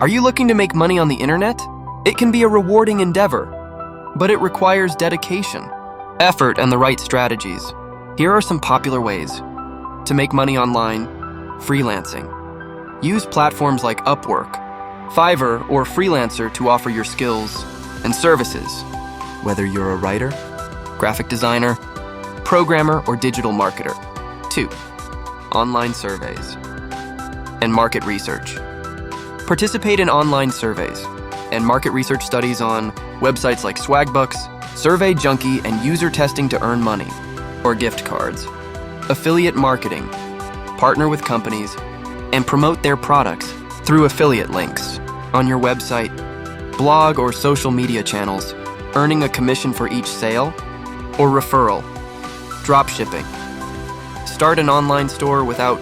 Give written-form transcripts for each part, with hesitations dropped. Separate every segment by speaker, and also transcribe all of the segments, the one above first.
Speaker 1: Are you looking to make money on the internet? It can be a rewarding endeavor, but it requires dedication, effort, and the right strategies. Here are some popular ways to make money online: freelancing. Use platforms like Upwork, Fiverr, or Freelancer to offer your skills and services, whether you're a writer, graphic designer, programmer, or digital marketer. 2. Online surveys and market research. Participate in online surveys and market research studies on websites like Swagbucks, Survey Junkie, and user testing to earn money or gift cards. Affiliate marketing. Partner with companies and promote their products through affiliate links on your website, blog, or social media channels, earning a commission for each sale or referral. Dropshipping. Start an online store without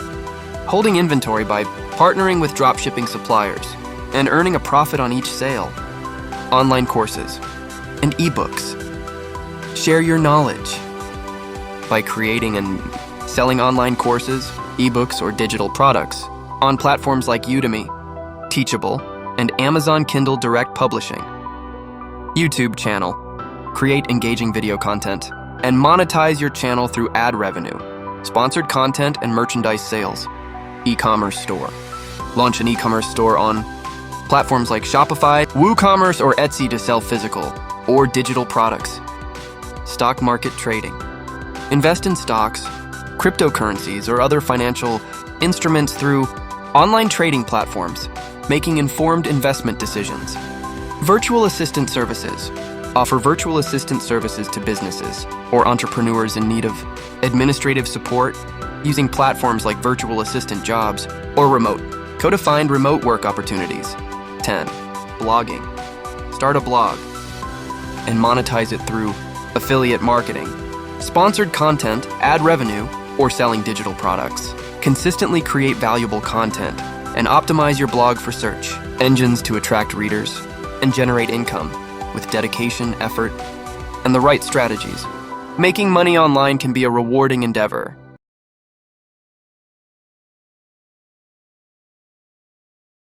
Speaker 1: holding inventory by partnering with dropshipping suppliers and earning a profit on each sale. Online courses and ebooks. Share your knowledge by creating and selling online courses, ebooks, or digital products on platforms like Udemy, Teachable, and Amazon Kindle Direct Publishing. YouTube channel. Create engaging video content and monetize your channel through ad revenue, sponsored content, and merchandise sales. E-commerce store. Launch an e-commerce store on platforms like Shopify, WooCommerce, or Etsy to sell physical or digital products. Stock market trading. Invest in stocks, cryptocurrencies, or other financial instruments through online trading platforms, making informed investment decisions. Virtual assistant services. Offer virtual assistant services to businesses or entrepreneurs in need of administrative support using platforms like Virtual Assistant Jobs or Remote. To find remote work opportunities. 10. Blogging. Start a blog and monetize it through affiliate marketing, sponsored content, ad revenue, or selling digital products. Consistently create valuable content and optimize your blog for search engines to attract readers and generate income with dedication, effort, and the right strategies. Making money online can be a rewarding endeavor,